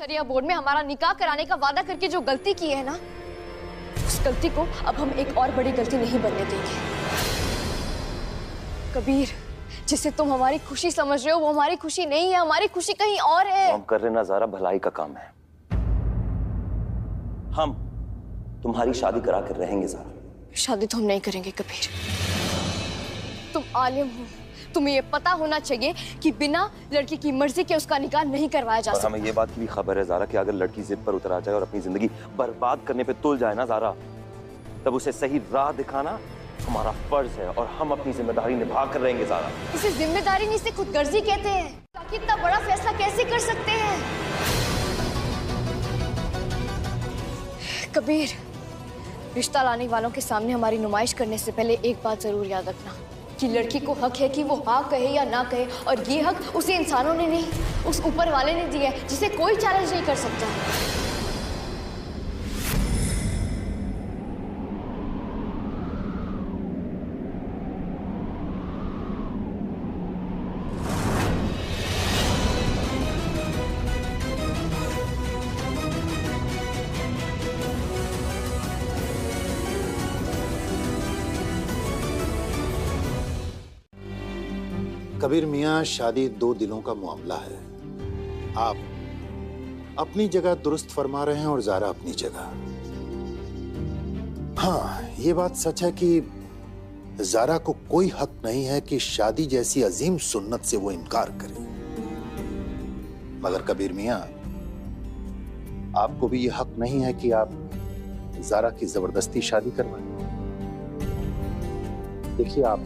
शरिया board में हमारा निकाह कराने का वादा करके जो गलती की है ना, उस गलती को अब हम एक और बड़ी गलती नहीं बनने देंगे। कबीर, जिसे तुम हमारी खुशी समझ रहे हो वो हमारी खुशी नहीं है, हमारी खुशी कहीं और है। हम कर रहे ना ज़ारा, भलाई का काम है। हम तुम्हारी शादी करा कर रहेंगे ज़ारा। शादी तो हम नहीं करेंगे कबीर। तुम आलिम हो, तुम्हें ये पता होना चाहिए कि बिना लड़की की मर्जी के उसका निकाह नहीं करवाया जा सकता। हमें ये बात की भी खबर है ज़ारा कि अगर लड़की जिद पर उतर आ जाए और अपनी जिंदगी बर्बाद करने पे तुल जाए ना ज़ारा, तब उसे सही राह दिखाना हमारा फर्ज है और हम अपनी जिम्मेदारी निभा कर रहेंगे ज़ारा। इसे जिम्मेदारी नहीं, इसे खुदगर्जी कहते हैं। ताकि इतना बड़ा फैसला कैसे कर सकते हैं? कबीर, रिश्ता लाने वालों के सामने हमारी नुमाइश करने से पहले एक बात जरूर याद रखना कि लड़की को हक है कि वो हाँ कहे या ना कहे, और ये हक उसे इंसानों ने नहीं, उस ऊपर वाले ने दिया है जिसे कोई चैलेंज नहीं कर सकता। कबीर मियाँ, शादी दो दिलों का मामला है। आप अपनी जगह दुरुस्त फरमा रहे हैं और ज़ारा अपनी जगह। हाँ, ये बात सच है कि ज़ारा को कोई हक नहीं है कि शादी जैसी अजीम सुन्नत से वो इनकार करे। मगर कबीर मियाँ, आपको भी ये हक नहीं है कि आप ज़ारा की जबरदस्ती शादी करवाएं। देखिए, आप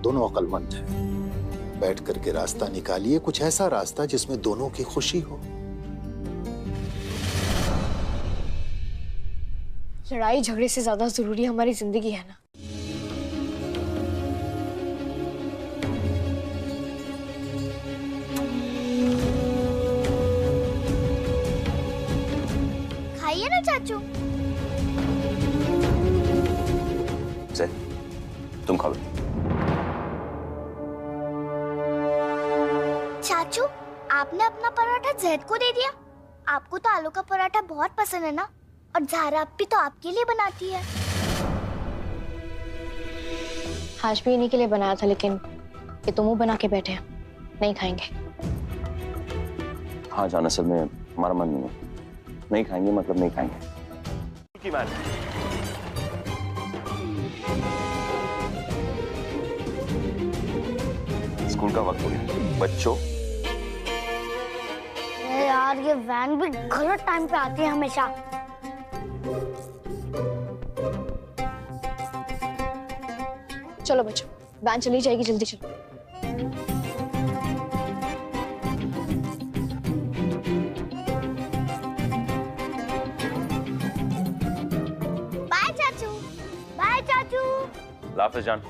दोनों अक्लमंद हैं। बैठ करके रास्ता निकालिए, कुछ ऐसा रास्ता जिसमें दोनों की खुशी हो। लड़ाई झगड़े से ज्यादा जरूरी हमारी जिंदगी है ना। खाइए ना चाचू। तुम खाओ। चाचू, आपने अपना पराठा जैद को दे दिया। आपको तो आलू का पराठा बहुत पसंद है ना, और ज़ारा भी तो आपके लिए बनाती है। आज भी इन्हीं के लिए बनाया था, लेकिन ये तो मुंह बना के बैठे हैं, नहीं खाएंगे। हाँ जान, असल में हमारा मन नहीं है। नहीं खाएंगे मतलब नहीं खाएंगे। स्कूल का वक्त हो गया बच्चों। यार, ये वैन भी गलत टाइम पे आती है हमेशा। चलो बच्चों, वैन चली जाएगी, जल्दी चलो। बाय चाचू। बाय चाचू। लाफिज जान।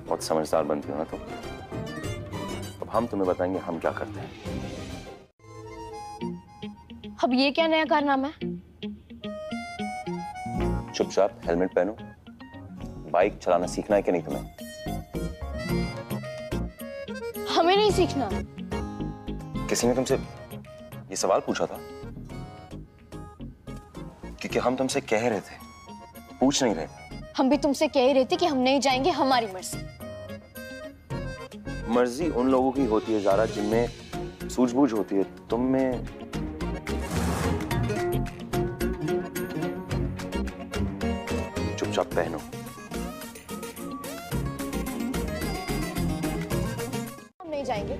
बहुत समझदार बनती हो ना तुम। अब हम तुम्हें बताएंगे हम क्या करते हैं। अब ये क्या नया कारनामा है? चुपचाप हेलमेट पहनो। बाइक चलाना सीखना है कि नहीं तुम्हें? हमें नहीं सीखना। किसी ने तुमसे ये सवाल पूछा था? क्योंकि हम तुमसे कह रहे थे, पूछ नहीं रहे थे। हम भी तुमसे कह ही रहे थे कि हम नहीं जाएंगे, हमारी मर्जी। मर्जी उन लोगों की होती है ज़ारा जिनमें सूझबूझ होती है। तुम में चुपचाप पहनो। हम नहीं जाएंगे,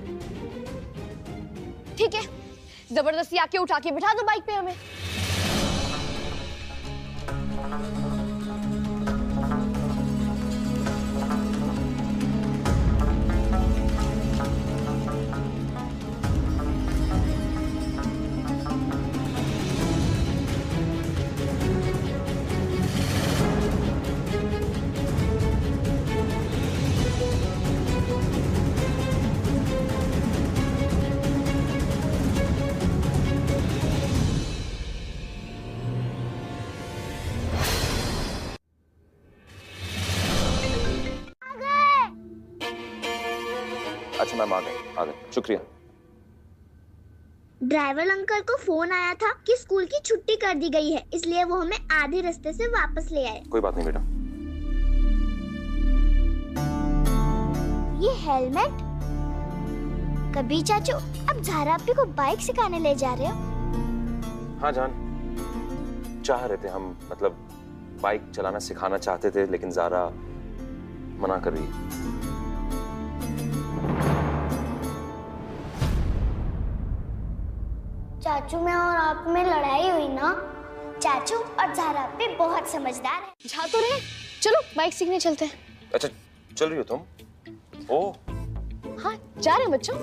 ठीक है? जबरदस्ती आके उठा के बिठा दो बाइक पे हमें। अच्छा मैम, आ गए, शुक्रिया। ड्राइवर अंकल को फोन आया था कि स्कूल की छुट्टी कर दी गई है, इसलिए वो हमें आधे रास्ते से वापस ले आए। कोई बात नहीं बेटा। ये हेलमेट? कबीर चाचू, अब ज़ारा अपी को बाइक सिखाने ले जा रहे हो? हाँ जान, चाह रहे थे हम, मतलब बाइक चलाना सिखाना चाहते थे, लेकिन ज़ारा मना कर रही है। चाचू में और आप में लड़ाई हुई ना? चाचू और ज़ारा अपी बहुत समझदार है। जा तो रहे, चलो बाइक सीखने चलते हैं। अच्छा चल रही हो तुम? ओ हाँ जा रहे हैं बच्चों।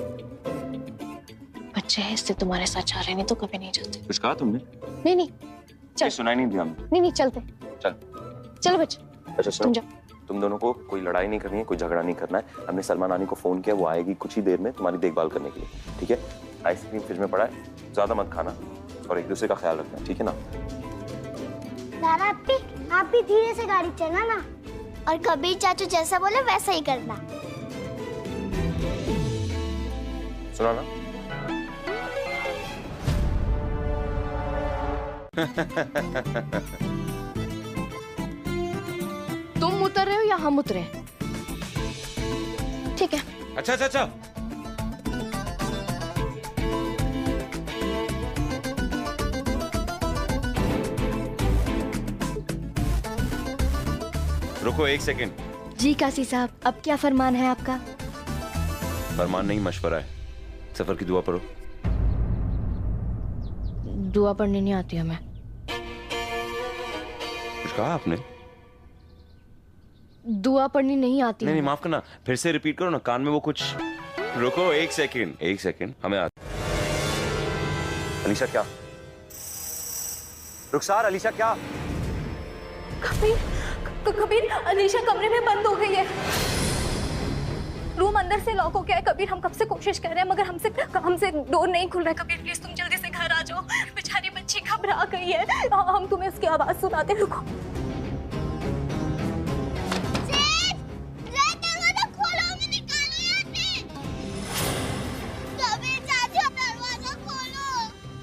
बच्चे हैं इससे तुम्हारे साथ जा रहे हैं, नहीं तो कभी नहीं जाते। कुछ कहा तुमने? नहीं चल। ये सुनाई नहीं दिया हमने। नहीं चलते। चल चलो बच्चों। अच्छा तुम सुनो, जाओ। तुम दोनों को कोई लड़ाई नहीं करनी है, कोई झगड़ा नहीं करना है। हमने सलमा नानी को फोन किया, वो आएगी कुछ ही देर में तुम्हारी देखभाल करने के लिए, ठीक है? आइसक्रीम फ्रिज में पड़ा है, ज्यादा मत खाना और एक दूसरे का ख्याल रखना, ठीक है ना? ज़ारा अपी, आप भी धीरे से गाड़ी चलाना और कबीर चाचू जैसा बोले वैसा ही करना। सुना ना? तुम उतर रहे हो या हम उतरे? ठीक है। अच्छा रुको एक सेकंड। जी काशी साहब, अब क्या फरमान है आपका? फरमान नहीं, मशवरा है। सफर की दुआ पढ़ो। दुआ पढ़नी नहीं आती हमें। कुछ कहा आपने? दुआ पढ़नी नहीं आती। नहीं माफ करना, फिर से रिपीट करो ना, कान में वो कुछ। रुको एक सेकंड हमें अलीशा क्या? रुखसार, अलीशा क्या? कबीर, अलीशा कमरे में बंद हो गई है। रूम अंदर से लॉक हो गया है। कबीर, हम कब से कोशिश कर रहे हैं मगर हमसे डोर नहीं खुल रहा है। कबीर प्लीज तुम जल्दी से घर आ जाओ, बेचारी बच्ची घबरा गई है। हम तुम्हें उसकी आवाज सुनाते। रुको।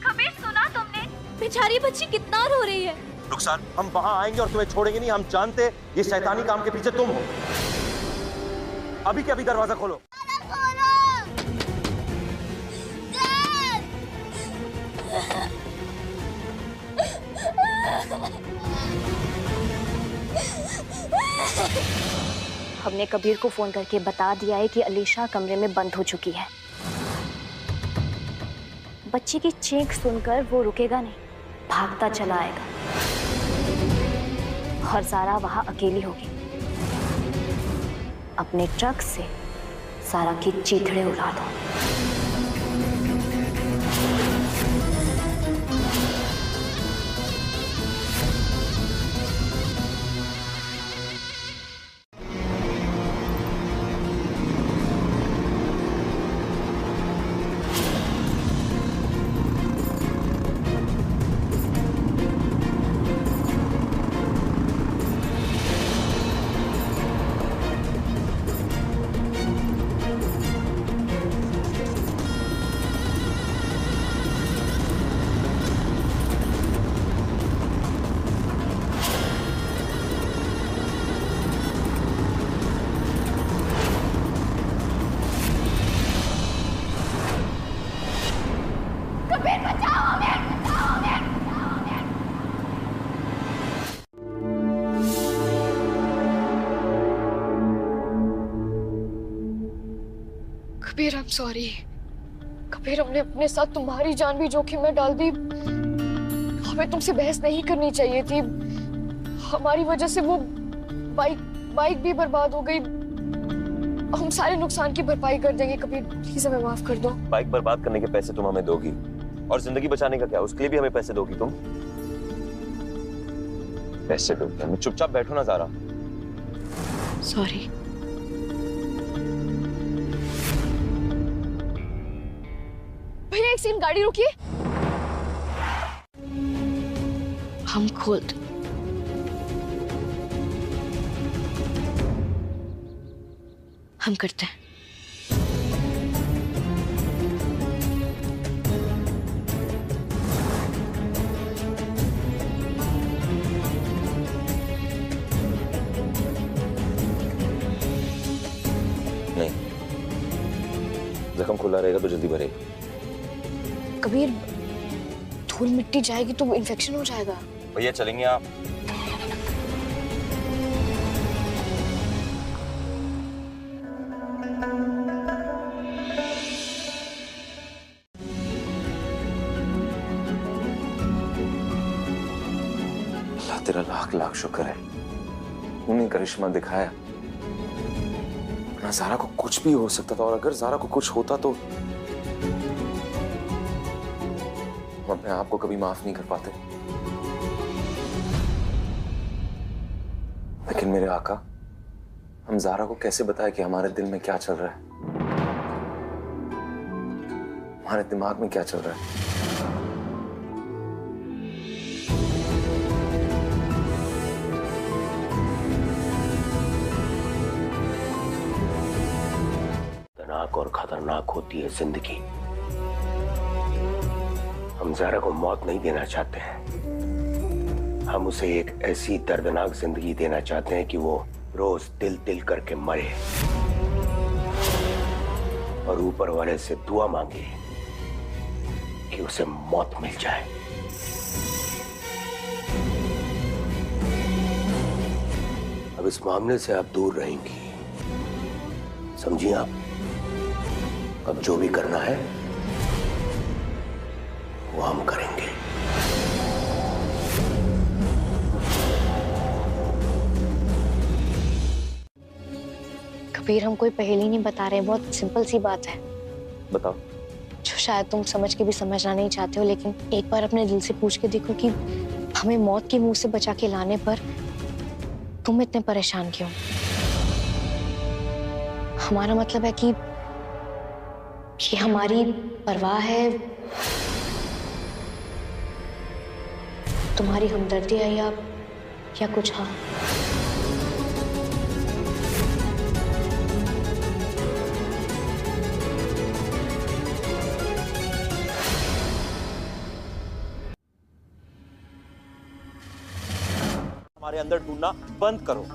कबीर सुना तुमने? बेचारी बच्ची कितना रो रही है। रुखसार, हम वहां आएंगे और तुम्हें छोड़ेंगे नहीं। हम जानते ये शैतानी काम के पीछे तुम हो। अभी के अभी दरवाजा खोलो। हमने कबीर को फोन करके बता दिया है कि अलीशा कमरे में बंद हो चुकी है। बच्ची की चीख सुनकर वो रुकेगा नहीं, भागता चला आएगा और ज़ारा वहां अकेली होगी। अपने ट्रक से ज़ारा की चीथड़े उड़ा दो। Kabir, I'm sorry। कबीर, हमने अपने साथ तुम्हारी जान भी जोखिम में डाल दी। हमें तुमसे बहस नहीं करनी चाहिए थी। हमारी वजह से वो बाइक भी बर्बाद हो गई। हम सारे नुकसान की भरपाई कर देंगे। कबीर प्लीज हमें माफ कर दो। बाइक बर्बाद करने के पैसे तुम हमें दोगी, और जिंदगी बचाने का क्या, उसके लिए भी हमें पैसे दोगी तुम? पैसे दोगी हमें? चुपचाप बैठो ना ज़ारा। सॉरी। भैया एक सेकंड, गाड़ी रोकिए। हम खोल दो। हम करते हैं। जख्म खुला रहेगा तो जल्दी भरेगा। कबीर, धूल मिट्टी जाएगी तो इन्फेक्शन हो जाएगा। भैया चलेंगे आप? अल्लाह तेरा लाख लाख शुक्र है, तूने करिश्मा दिखाया। ना ज़ारा को कुछ भी हो सकता था, और अगर ज़ारा को कुछ होता तो हम अपने आप को कभी माफ नहीं कर पाते। लेकिन मेरे आका, हम ज़ारा को कैसे बताएं कि हमारे दिल में क्या चल रहा है, हमारे दिमाग में क्या चल रहा है? खतरनाक और खतरनाक होती है जिंदगी। हम ज़ारा को मौत नहीं देना चाहते हैं, हम उसे एक ऐसी दर्दनाक जिंदगी देना चाहते हैं कि वो रोज दिल दिल करके मरे और ऊपर वाले से दुआ मांगे कि उसे मौत मिल जाए। अब इस मामले से आप दूर रहेंगी, समझिए आप? अब जो भी करना है वो हम करेंगे। कबीर, हम कोई पहेली नहीं बता रहे, बहुत सिंपल सी बात है। बताओ। जो शायद तुम समझ के भी समझना नहीं चाहते हो, लेकिन एक बार अपने दिल से पूछ के देखो कि हमें मौत के मुंह से बचा के लाने पर तुम इतने परेशान क्यों? हमारा मतलब है कि हमारी परवाह है, तुम्हारी हमदर्दी है या कुछ। हाँ, हमारे अंदर ढूंढना बंद करो,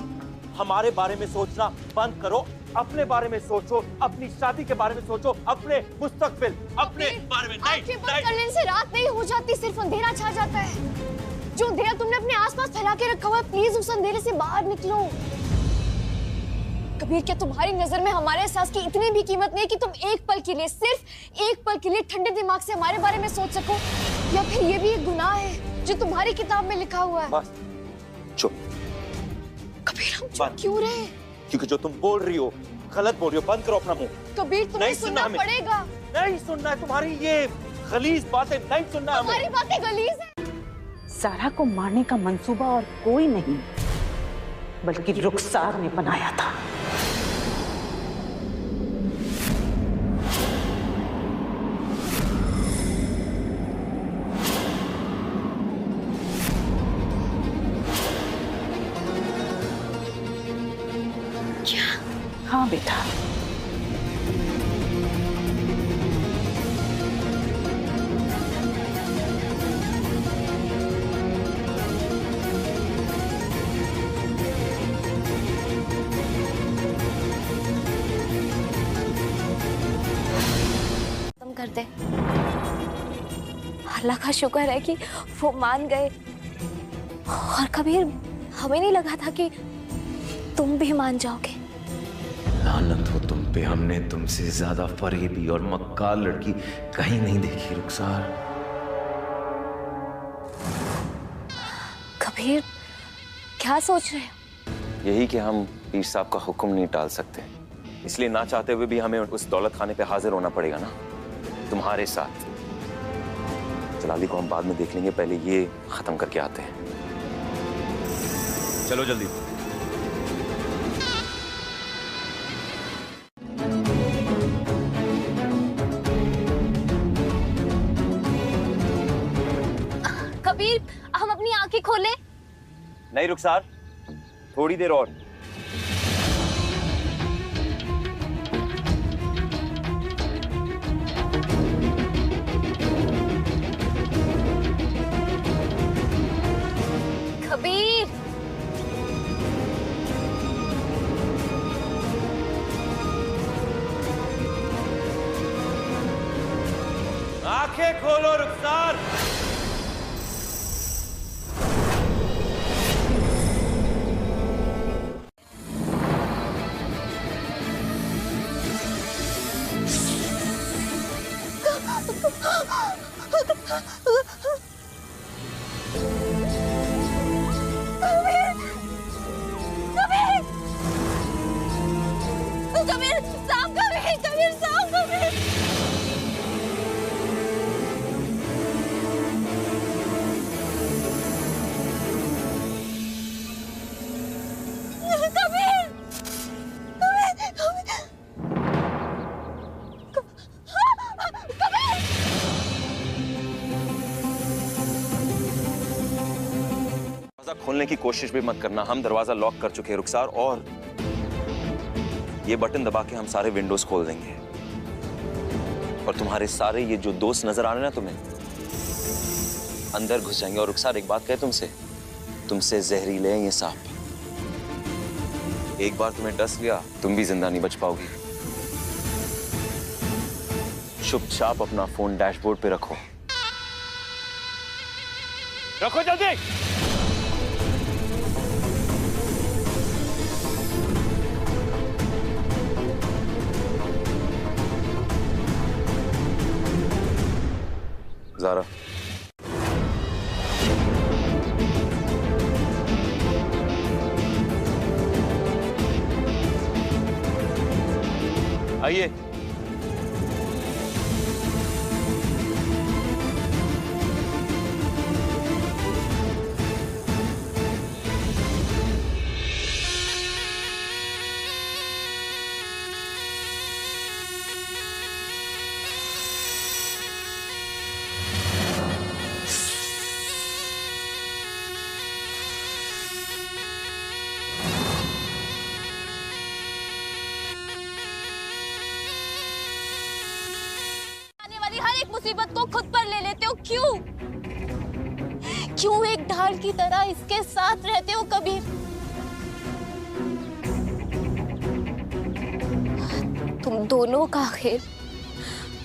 हमारे बारे में सोचना बंद करो, अपने बारे में सोचो, अपनी शादी के बारे में सोचो, अपने मुस्तकबिल, अपने बारे में। आंखें बंद करने से रात नहीं हो जाती, सिर्फ अंधेरा छा जाता है। जो अंधेरा तुमने अपने आसपास फैला के रखा हुआ है, प्लीज उस अंधेरे से बाहर निकलो। कबीर, क्या तुम्हारी नजर में हमारे एहसास की इतनी भी कीमत नहीं कि तुम एक पल के लिए, सिर्फ एक पल के लिए ठंडे दिमाग से हमारे बारे में सोच सको? या फिर ये भी एक गुनाह है जो तुम्हारी किताब में लिखा हुआ है? बस चुप। कबीर, हम चुप क्यों रहे? क्योंकि जो तुम बोल रही हो गलत बोल रही हो। बंद करो अपना मुंह। कबीर, तुम्हें सुनना पड़ेगा। नहीं सुनना है, तुम्हारी ये गलीज बातें नहीं सुनना है। हमारी बातें गलीज है। ज़ारा को मारने का मंसूबा और कोई नहीं बल्कि रुखसार ने बनाया था। क्या? हाँ बेटा, कर दे। अल्लाह का शुक्र है कि वो मान गए। और कबीर, हमें नहीं लगा था कि तुम भी मान जाओगे। लानत हो तुम पे, हमने तुमसे ज्यादा फरेबी और मक्कार लड़की कहीं नहीं देखी रुखसार। कबीर, क्या सोच रहे हो? यही कि हम पीर साहब का हुक्म नहीं टाल सकते, इसलिए ना चाहते हुए भी हमें उस दौलत खाने पे हाजिर होना पड़ेगा ना, तुम्हारे साथ। जलाली को हम बाद में देख लेंगे, पहले ये खत्म करके आते हैं। चलो जल्दी। कबीर, हम अपनी आंखें खोलें? नहीं रुखसार, थोड़ी देर और। कबीर, आंखें खोलो रुखसार। खोलने की कोशिश भी मत करना, हम दरवाजा लॉक कर चुके हैं रुखसार, और ये बटन दबा के हम सारे विंडोज खोल देंगे और तुम्हारे सारे ये जो दोस्त नजर आ रहे हैं ना तुम्हें, अंदर घुस जाएंगे। और रुखसार एक बात कहे तुमसे जहरीले हैं ये सांप, एक बार तुम्हें डस लिया तुम भी जिंदा नहीं बच पाओगी। चुपचाप अपना फोन डैशबोर्ड पे रखो जल्दी। ज़ारा, आइए। मुसीबत को खुद पर ले लेते हो, क्यों एक ढाल की तरह इसके साथ रहते हो कबीर? तुम दोनों का खेल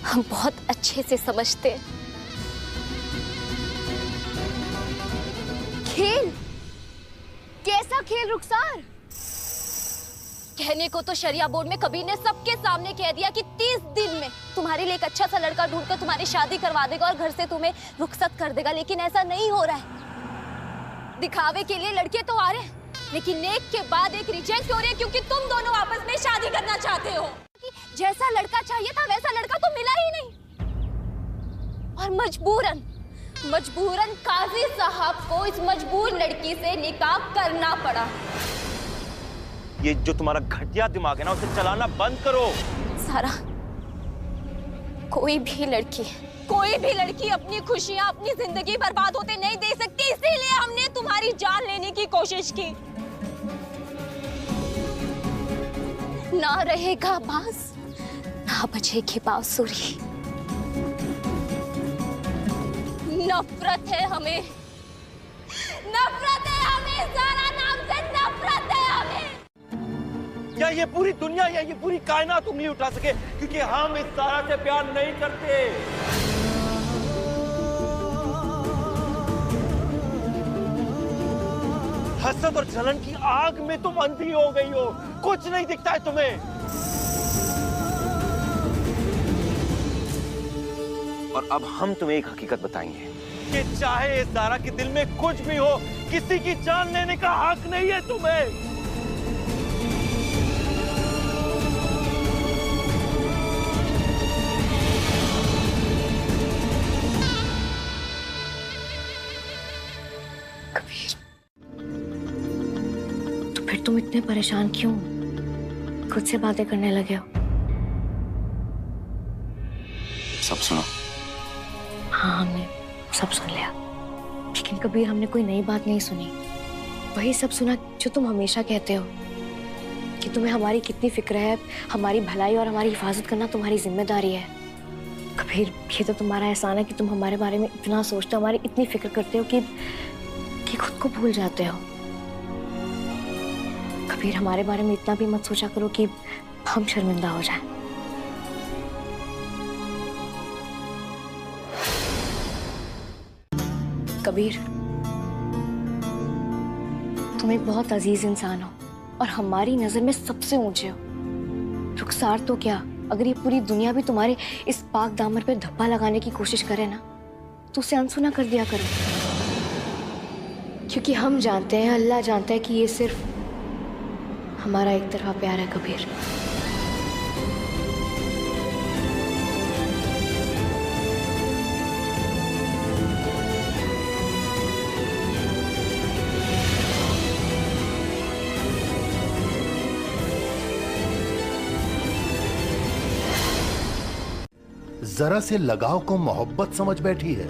हम बहुत अच्छे से समझते हैं। खेल? कैसा खेल रुखसार? कहने को तो शरिया बोर्ड में कबीर ने सबके सामने कह दिया कि 30 दिन में तुम्हारे लिए एक अच्छा सा लड़का ढूंढकर तुम्हारी शादी करवा देगा और घर से तुम्हें रुखसत कर देगा, लेकिन ऐसा नहीं हो रहा है। दिखावे के लिए लड़के तो आ रहे हैं, लेकिन नेक के बाद एक रिजेक्ट हो रही है क्योंकि तुम दोनों आपस में शादी करना चाहते हो। जैसा लड़का चाहिए था वैसा लड़का तो मिला ही नहीं, और मजबूरन काजी साहब को इस मजबूर लड़की से निकाह करना पड़ा। ये जो तुम्हारा घटिया दिमाग है ना, उसे चलाना बंद करो। सारा, कोई भी लड़की अपनी खुशियां, अपनी जिंदगी बर्बाद होते नहीं दे सकती, इसीलिए हमने तुम्हारी जान लेने की कोशिश की। ना रहेगा बांस, ना बजेगी बांसुरी। नफरत है हमें सारा नाम से नफरत है हमें। या ये पूरी दुनिया या ये पूरी कायनात उंगली उठा सके, क्योंकि हम इस सारा से प्यार नहीं करते। हसद और जलन की आग में तुम अंधी हो गई हो, कुछ नहीं दिखता है तुम्हें। और अब हम तुम्हें एक हकीकत बताएंगे कि चाहे इस सारा के दिल में कुछ भी हो, किसी की जान लेने का हक नहीं है तुम्हें। तो फिर तुम इतने परेशान क्यों? खुद से बातें करने लगे हो? सब सुनो। हाँ, हमने सब सुन लिया, लेकिन कबीर हमने कोई नई बात नहीं सुनी। वही सब सुना जो तुम हमेशा कहते हो कि तुम्हें हमारी कितनी फिक्र है, हमारी भलाई और हमारी हिफाजत करना तुम्हारी जिम्मेदारी है। कबीर, ये तो तुम्हारा एहसान है कि तुम हमारे बारे में इतना सोचते हो, हमारी इतनी फिक्र करते हो कि खुद को भूल जाते हो। कबीर, हमारे बारे में इतना भी मत सोचा करो कि हम शर्मिंदा हो जाएं। कबीर, तुम एक बहुत अजीज इंसान हो और हमारी नजर में सबसे ऊंचे हो। रुखसार तो क्या, अगर ये पूरी दुनिया भी तुम्हारे इस पाक दामन पे धब्बा लगाने की कोशिश करे ना, तो उसे अनसुना कर दिया करो। क्योंकि हम जानते हैं, अल्लाह जानता है कि ये सिर्फ हमारा एक तरफा प्यार है कबीर। जरा से लगाव को मोहब्बत समझ बैठी है।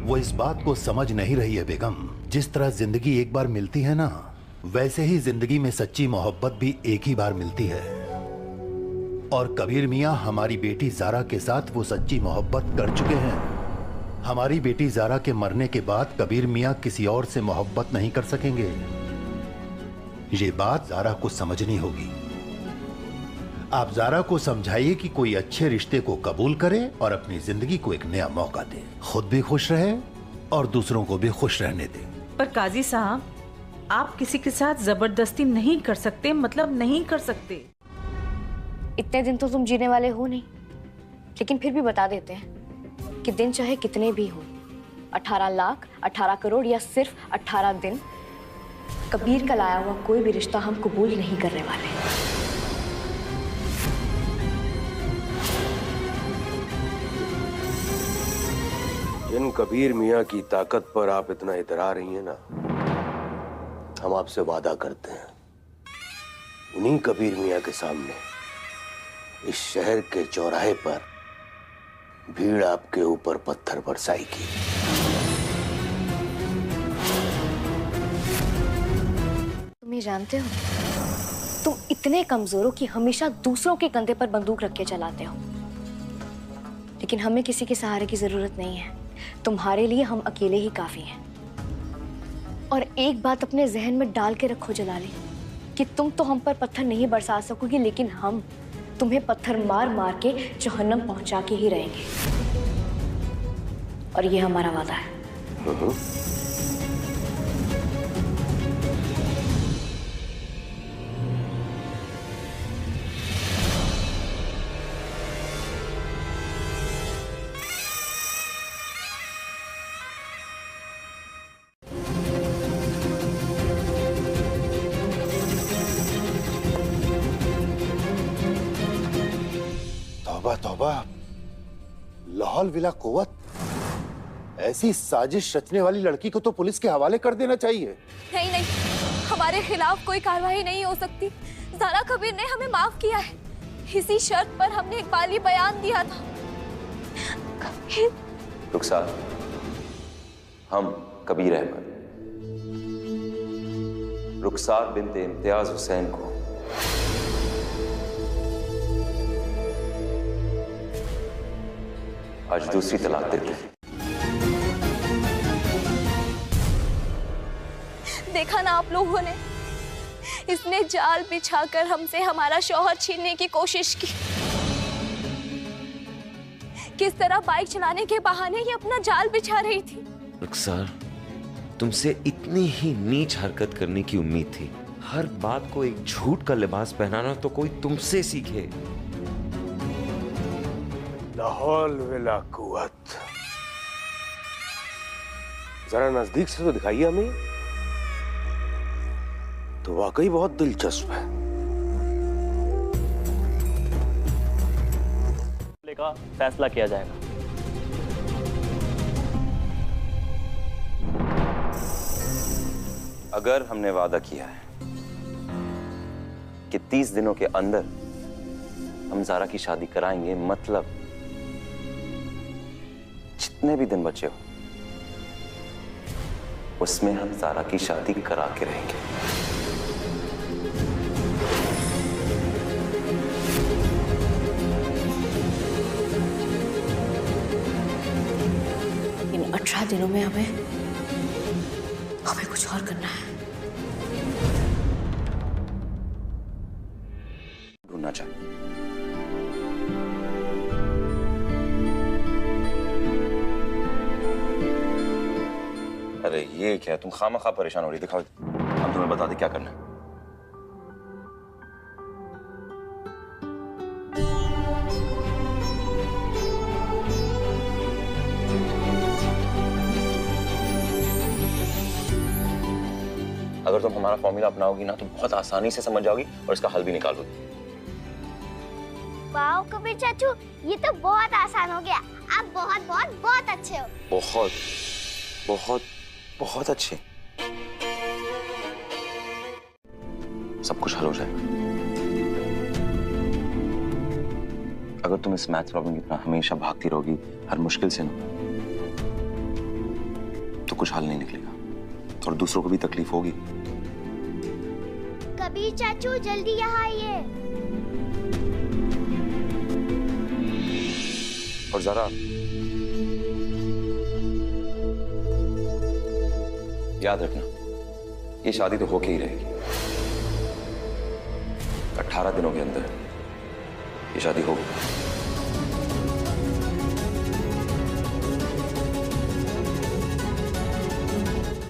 वो इस बात को समझ नहीं रही है बेगम, जिस तरह जिंदगी एक बार मिलती है ना, वैसे ही जिंदगी में सच्ची मोहब्बत भी एक ही बार मिलती है। और कबीर मियां हमारी बेटी जारा के साथ वो सच्ची मोहब्बत कर चुके हैं। हमारी बेटी जारा के मरने के बाद कबीर मियां किसी और से मोहब्बत नहीं कर सकेंगे। ये बात जारा को समझनी होगी। आप जारा को समझाइए कि कोई अच्छे रिश्ते को कबूल करे और अपनी जिंदगी को एक नया मौका दे, खुद भी खुश रहे और दूसरों को भी खुश रहने दे। पर काजी साहब, आप किसी के साथ जबरदस्ती नहीं कर सकते, मतलब नहीं कर सकते। इतने दिन तो तुम जीने वाले हो नहीं, लेकिन फिर भी बता देते हैं कि दिन चाहे कितने भी हो, 18 लाख, 18 करोड़ या सिर्फ 18 दिन, कबीर का लाया हुआ कोई भी रिश्ता हम कबूल नहीं करने वाले। जिन कबीर मियां की ताकत पर आप इतना इतरा रही हैं ना, हम आपसे वादा करते हैं, उन्हीं कबीर मियां के सामने इस शहर के चौराहे पर भीड़ आपके ऊपर पत्थर बरसाएगी। तुम ये जानते हो, तुम इतने कमजोर हो कि हमेशा दूसरों के कंधे पर बंदूक रख के चलाते हो। लेकिन हमें किसी के सहारे की जरूरत नहीं है। तुम्हारे लिए हम अकेले ही काफी हैं। और एक बात अपने जहन में डाल के रखो जलाली, कि तुम तो हम पर पत्थर नहीं बरसा सकोगी, लेकिन हम तुम्हें पत्थर मार मार के जहन्नम पहुंचा के ही रहेंगे। और ये हमारा वादा है। तौबा तौबा, लाहौल विला कुव्वत, ऐसी साजिश रचने वाली लड़की को तो पुलिस के हवाले कर देना चाहिए। नहीं नहीं, हमारे खिलाफ कोई कार्रवाई नहीं हो सकती। जारा कबीर ने हमें माफ किया है, इसी शर्त पर हमने इकबाली बयान दिया था। कबीर, रुखसार, हम कबीर अहमद, रुखसार बिन्ते इम्तियाज हुसैन को आज दूसरी तलाक देते हैं। देखा ना आप लोगों ने, इसने जाल बिछाकर हमसे हमारा शौहर छीनने की कोशिश की। किस तरह बाइक चलाने के बहाने ये अपना जाल बिछा रही थी। रुखसार, तुमसे इतनी ही नीच हरकत करने की उम्मीद थी। हर बात को एक झूठ का लिबास पहनाना तो कोई तुमसे सीखे। लाहौल विला कुव्वत, जरा नजदीक से तो दिखाइए हमें, तो वाकई बहुत दिलचस्प है। का फैसला किया जाएगा। अगर हमने वादा किया है कि 30 दिनों के अंदर हम जारा की शादी कराएंगे, मतलब जितने भी दिन बचे हो उसमें हम जारा की शादी करा के रहेंगे। इन 18 दिनों में हमें कुछ और करना है। ढूंढना चाहिए। ये क्या, तुम खामखा परेशान हो रही, दिखाओ। हम तुम्हें बता दें क्या करना है। अगर तुम हमारा फॉर्मूला अपनाओगी ना तो बहुत आसानी से समझ जाओगी और इसका हल भी निकालोगी। वाओ कबीर चाचू, ये तो बहुत आसान हो गया। आप बहुत बहुत बहुत अच्छे हो। बहुत बहुत बहुत अच्छे। सब कुछ हल हो जाएगा। अगर तुम इस मैथ प्रॉब्लम की तरह हमेशा भागती रहोगी हर मुश्किल से ना, तो कुछ हल नहीं निकलेगा और दूसरों को भी तकलीफ होगी। कबीर चाचू जल्दी यहाँ आइए। और जरा याद रखना, ये शादी तो होके ही रहेगी। 18 दिनों के अंदर ये शादी होगी।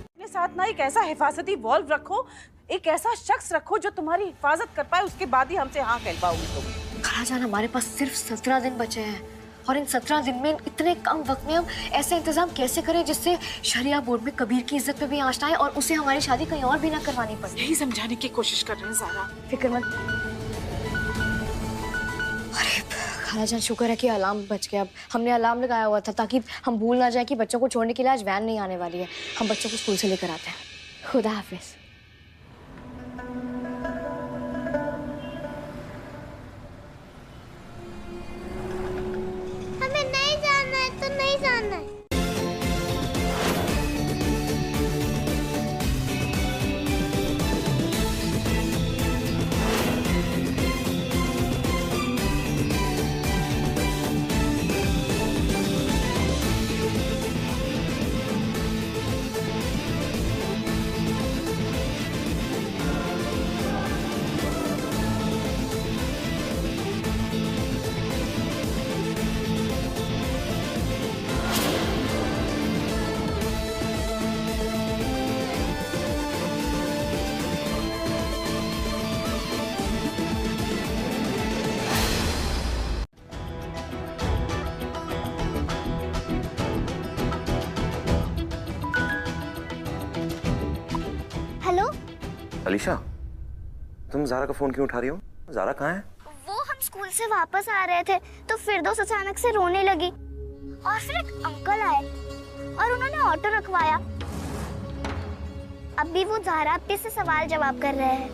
अपने साथ ना एक ऐसा हिफाजती वॉल्व रखो, एक ऐसा शख्स रखो जो तुम्हारी हिफाजत कर पाए, उसके बाद ही हमसे हाँ कहलवाओगी तुम। खालाजान, हमारे पास सिर्फ 17 दिन बचे हैं और इन 17 दिन में इतने कम वक्त में हम ऐसे इंतजाम कैसे करें जिससे शरिया बोर्ड में कबीर की इज्जत पे भी आंच ना आए और उसे हमारी शादी कहीं और भी ना करवानी पड़े। यही समझाने की कोशिश कर रहे हैं ज़ारा। फिक्र मत। अरे खालाजान, शुक्र है कि अलार्म बच गया। अब हमने अलार्म लगाया हुआ था ताकि हम भूल ना जाए कि बच्चों को छोड़ने के लिए आज वैन नहीं आने वाली है। हम बच्चों को स्कूल से लेकर आते हैं। खुदा हाफिज। हमें नहीं जाना है तो नहीं जाना है। हेलो अलीशा, तुम जारा का फोन क्यों उठा रही हो? जारा कहाँ है? वो हम स्कूल से वापस आ रहे थे तो फिरदौस अचानक से रोने लगी और फिर एक अंकल आए और उन्होंने ऑटो रखवाया। अभी वो ज़ारा अपने से सवाल जवाब कर रहे हैं।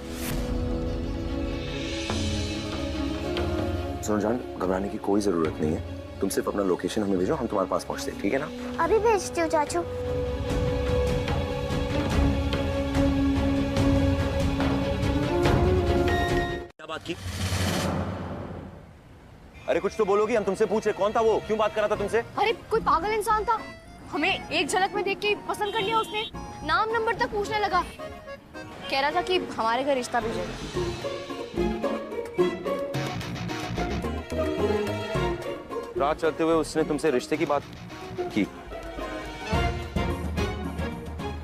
सुनो जान, घबराने की कोई जरूरत नहीं है। तुम सिर्फ अपना लोकेशन हमें भेजो, हम तुम्हारे पास पहुंचते हैं, ठीक है ना? अभी भेजती हूँ चाचू। क्या बात की? अरे कुछ तो बोलोगी, हम तुमसे पूछ रहे कौन था वो, क्यों बात कर रहा था तुमसे? अरे कोई पागल इंसान था, हमें एक झलक में देख के पसंद कर लिया उसने। नाम नंबर तक पूछने लगा, कह रहा था कि हमारे घर रिश्ता भेजेगा। रात चलते हुए उसने तुमसे रिश्ते की बात की।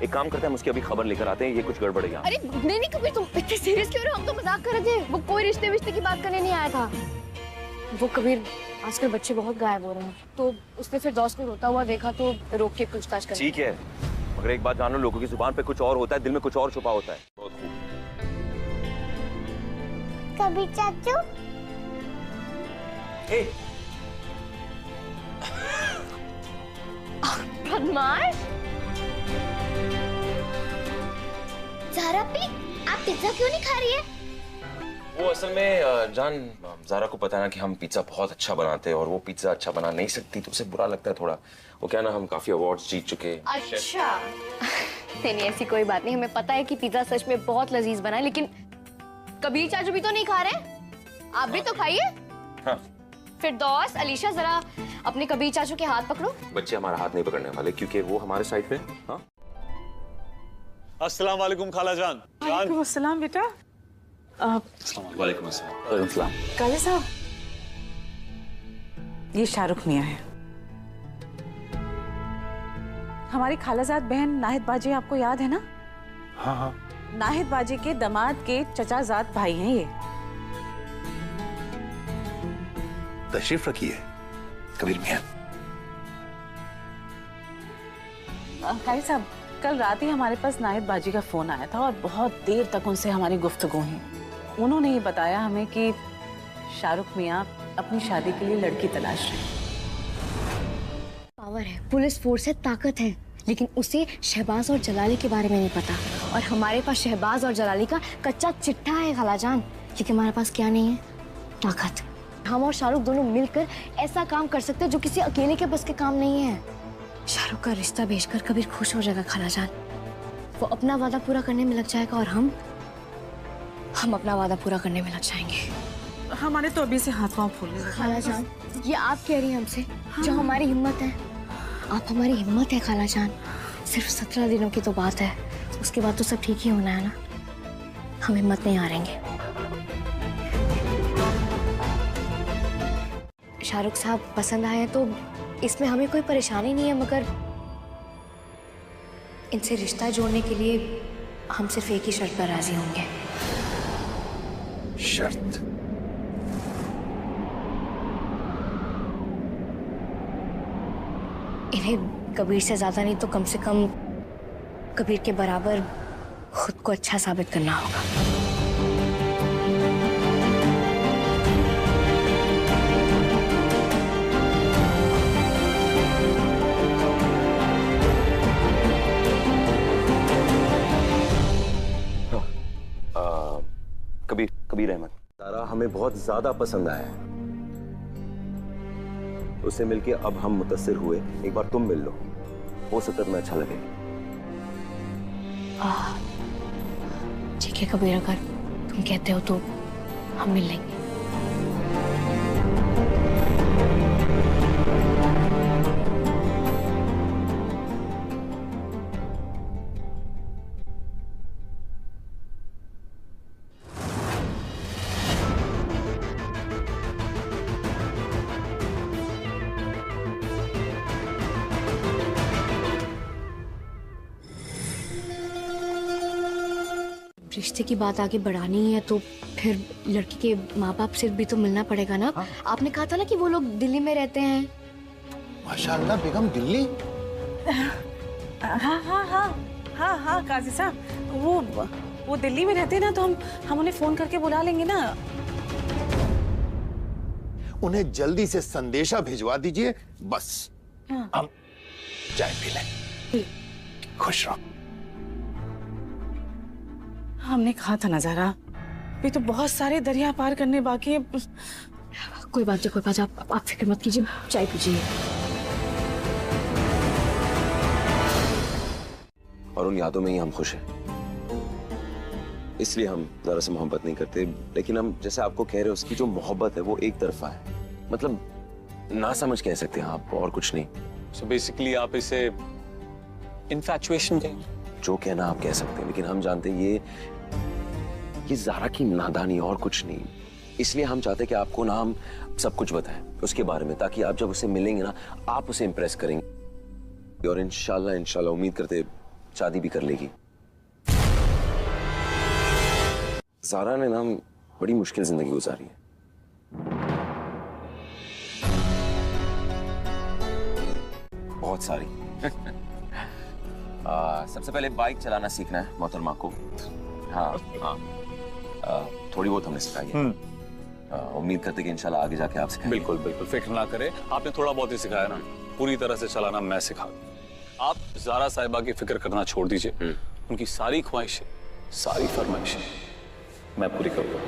एक काम करते हैं, हम उसकी अभी खबर लेकर आते हैं, ये कुछ गड़बड़ है यहाँ। अरे नहीं नहीं कबीर, तुम इतने सीरियस क्यों हो रहे हो? हम तो मजाक कर रहे थे। वो कोई रिश्ते विश्ते की बात करने नहीं आया था। वो कबीर, आजकल बच्चे बहुत गायब हो रहे हैं, तो उसने फिर दोस्त को रोता हुआ देखा तो रोक के पूछताछ कर। ठीक है, मगर एक बात जान लो, लोगों की जुबान पे कुछ और होता है, दिल में कुछ और छुपा होता है। बहुत खूब। कबीर चाचू, बदमाश। ज़ारा पी, आप पिज्जा क्यों नहीं खा रही है? वो असल में जान, ज़ारा को पता है ना कि हम पिज्जा बहुत अच्छा बनाते हैं और वो पिज्जा अच्छा बना नहीं सकती, तो उसे बुरा लगता है थोड़ा। वो क्या ना, हम काफी अवार्ड्स जीत चुके हैं। अच्छा नहीं ऐसी कोई बात नहीं, हमें पता है कि पिज्जा सच में बहुत लजीज बना है, लेकिन कबीर चाचू भी तो नहीं खा रहे, आप भी तो खाइए। हाँ। फिर दोस्त अलीशा, जरा अपने कबीर चाचू के हाथ पकड़ो। बच्चे हमारा हाथ नहीं पकड़ने वाले क्योंकि वो हमारे साइड पे। हाँ? अस्सलाम वालेकुम खालाजान। वालेकुम अस्सलाम बेटा। वालेकुम अस्सलाम। काले साहब, ये शाहरुख मियां है। हमारी खालाजाद बहन नाहिद बाजी आपको याद है ना? हाँ हाँ। नाहिद बाजी के दामाद के चचाजाद भाई हैं ये। तशरीफ रखिए कबीर मियां। कारी साहब, कल रात ही हमारे पास नाहिद बाजी का फोन आया था और बहुत देर तक उनसे हमारी गुफ्तगू हुई। उन्होंने ये बताया हमें कि शाहरुख मियां अपनी शादी के लिए लड़की तलाश रहे हैं। पावर है, पुलिस फोर्स है, ताकत है, लेकिन उसे शहबाज और जलाली के बारे में नहीं पता। और हमारे पास शहबाज और जलाली का कच्चा चिट्ठा है खालाजान, लेकिन हमारे पास क्या नहीं है? ताकत। हम और शाहरुख दोनों मिलकर ऐसा काम कर सकते हैं जो किसी अकेले के बस के काम नहीं है। शाहरुख का रिश्ता भेजकर कबीर खुश हो जाएगा खालाजान, वो अपना वादा पूरा करने में लग जाएगा और हम अपना वादा पूरा करने में लग जाएंगे। हमारे तो अभी से हाथ पांव फूल रहे हैं। खालाजान, ये आप कह रही हैं हमसे, जो हमारी हिम्मत है। आप हमारी हिम्मत है खालाजान। सिर्फ 17 दिनों की तो बात है, उसके बाद तो सब ठीक ही होना है ना। हम हिम्मत नहीं हारेंगे। शाहरुख साहब पसंद आए तो इसमें हमें कोई परेशानी नहीं है, मगर इनसे रिश्ता जोड़ने के लिए हम सिर्फ एक ही शर्त पर राजी होंगे। शर्त? इन्हें कबीर से ज्यादा नहीं तो कम से कम कबीर के बराबर खुद को अच्छा साबित करना होगा। कबीर अहमद, सारा हमें बहुत ज्यादा पसंद आया है। उससे मिलके अब हम मुतस्सिर हुए। एक बार तुम मिल लो, हो सकता है तुम्हें अच्छा लगे। ठीक है कबीर, अगर तुम कहते हो तो हम मिल लेंगे। रिश्ते की बात आगे बढ़ानी है तो फिर लड़की के माँ बाप से भी तो मिलना पड़ेगा ना। हाँ? आपने कहा था ना कि वो लोग दिल्ली में रहते हैं। माशाअल्लाह बेगम, दिल्ली? हाँ हाँ हाँ हाँ हाँ काजी साहब, वो दिल्ली में रहते हैं ना, तो हम उन्हें फोन करके बुला लेंगे ना। उन्हें जल्दी से संदेशा भिजवा दीजिए बस। हाँ। हम चाय पी लें। खुश रहो। हमने कहा था ना ज़रा, अभी तो बहुत सारे दरिया पार करने बाकी है। कोई बात नहीं, कोई बात, आप फिक्र मत कीजिए, चाय पीजिए। और उन यादों में ही हम खुश हैं, इसलिए हम जरा से मोहब्बत नहीं करते। लेकिन हम जैसे आपको कह रहे हैं, उसकी जो मोहब्बत है वो एक तरफा है, मतलब ना समझ कह सकते हैं आप, और कुछ नहीं। So basically आप इसे इन्फैचुएशन कहेंगे। जो कहना आप कह सकते हैं, लेकिन हम जानते हैं ये ज़ारा की नादानी और कुछ नहीं। इसलिए हम चाहते हैं कि आपको ना हम सब कुछ बताएं उसके बारे में, ताकि आप जब उसे मिलेंगे ना, आप उसे इम्प्रेस करेंगे और इंशाल्लाह उम्मीद करते शादी भी कर लेगी। ज़ारा ने ना बड़ी मुश्किल जिंदगी गुजारी है। बहुत सारी। सबसे पहले बाइक चलाना सीखना है मोहतरमा को। हाँ हाँ, थोड़ी बहुत हमने सिखाई है। उम्मीद करते कि इंशाल्लाह आगे जाके आप सिखाएंगे। बिल्कुल बिल्कुल, फिक्र ना करें, आपने थोड़ा बहुत ही सिखाया ना, पूरी तरह से चलाना मैं सिखा दूं। आप ज़ारा साहिबा की फिक्र करना छोड़ दीजिए। उनकी सारी ख्वाहिशें, सारी फरमाइशें मैं पूरी करूंगा।